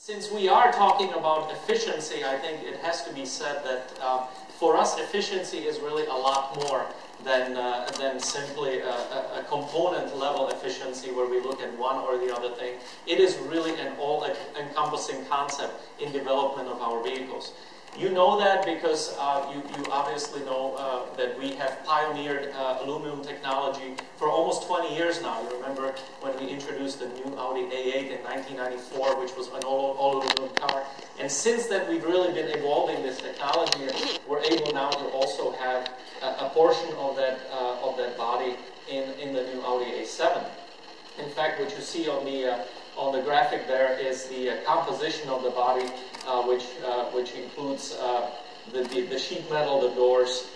Since we are talking about efficiency, I think it has to be said that for us, efficiency is really a lot more than simply a component level efficiency where we look at one or the other thing. It is really an all-encompassing concept in development of our vehicles. You know that because you obviously know that we have pioneered aluminum technology for almost 20 years now. You remember when we introduced the new Audi A8 in 1994, which was an all-aluminum car. And since then, we've really been evolving this technology, and we're able now to also have a portion of that body in the new Audi A7. In fact, what you see on the graphic there is the composition of the body, which includes the sheet metal, the doors,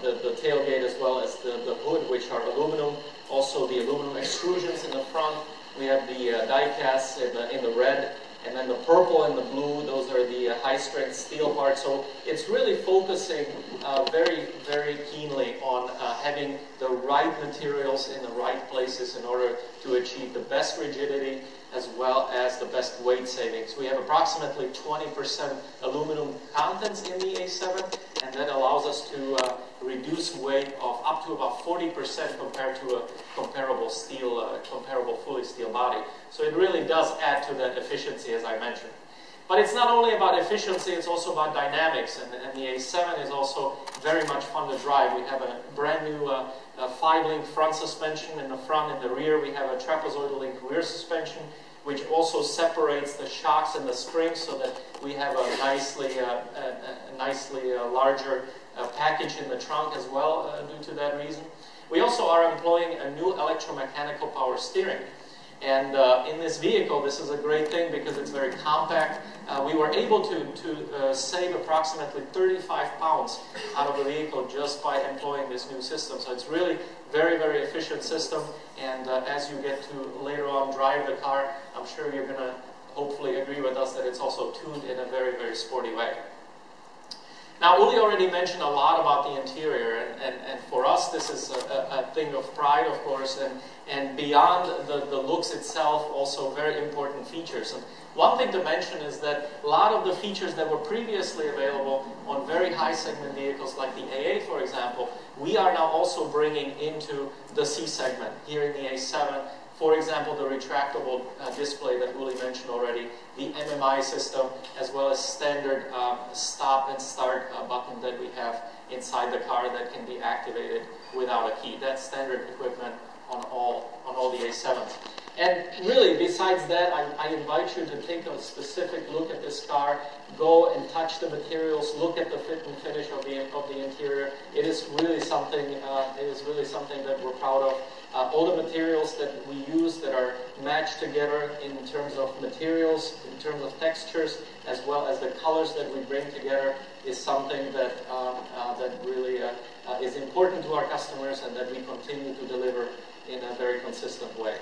the tailgate, as well as the hood, which are aluminum. Also, the aluminum extrusions in the front. We have the die casts in the red, and then the purple and the blue. Those are the high-strength steel parts. So it's really focusing very, very keenly on having the right materials in the right places in order to achieve the best rigidity as well as the best weight savings. We have approximately 20% aluminum contents in the A7, and that allows us to reduce weight of up to about 40% compared to a comparable fully steel body. So it really does add to that efficiency, as I mentioned. But it's not only about efficiency, it's also about dynamics, and the A7 is also very much fun to drive. We have a brand new 5-link front suspension in the front. In the rear, we have a trapezoidal link rear suspension, which also separates the shocks and the springs so that we have a nicely larger package in the trunk as well due to that reason. We also are employing a new electromechanical power steering. And in this vehicle, this is a great thing because it's very compact. We were able to save approximately 35 pounds out of the vehicle just by employing this new system. So it's really very, very efficient system. And as you get to later on drive the car, I'm sure you're going to hopefully agree with us that it's also tuned in a very, very sporty way. Now, Uli already mentioned a lot about the interior, and for us this is a thing of pride, of course, and beyond the looks itself, also very important features. And one thing to mention is that a lot of the features that were previously available on very high segment vehicles like the A8, for example, we are now also bringing into the C segment here in the A7. For example, the retractable display that Uli mentioned already, the MMI system, as well as standard stop and start button that we have inside the car that can be activated without a key. That's standard equipment on all the A7s. And really, besides that, I invite you to take a specific look at this car, go and touch the materials, look at the fit and finish of the interior. It is really something. That we're proud of. All the materials that we use that are matched together in terms of materials, in terms of textures, as well as the colors that we bring together, is something that really is important to our customers and that we continue to deliver in a very consistent way.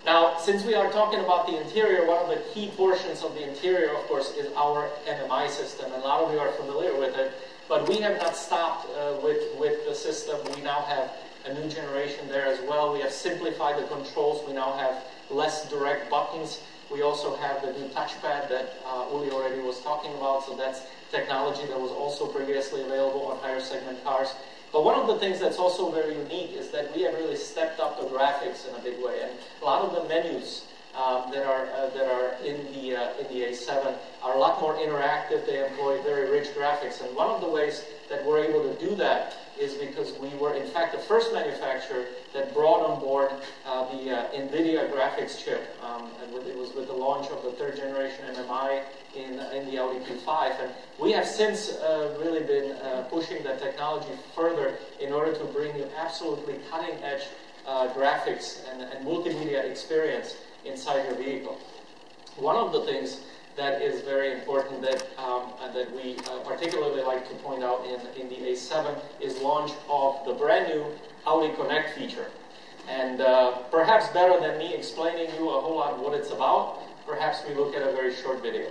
Now, since we are talking about the interior, one of the key portions of the interior, of course, is our MMI system. And a lot of you are familiar with it, but we have not stopped with the system. We now have a new generation there as well. We have simplified the controls. We now have less direct buttons. We also have the new touchpad that Uli already was talking about. So that's technology that was also previously available on higher segment cars. But one of the things that's also very unique is that we have really stepped up the graphics in a big way. And a lot of the menus that are in the A7 are a lot more interactive. They employ very rich graphics. And one of the ways that we're able to do that is because we were, in fact, the first manufacturer that brought on board the NVIDIA graphics chip. And it was with the launch of the third generation MMI in the Audi Q5. And we have since really been pushing that technology further in order to bring you absolutely cutting-edge graphics and multimedia experience inside your vehicle. One of the things that is very important that we particularly like to point out in the A7 is launch of the brand new Audi Connect feature. And perhaps better than me explaining you a whole lot what it's about, perhaps we look at a very short video.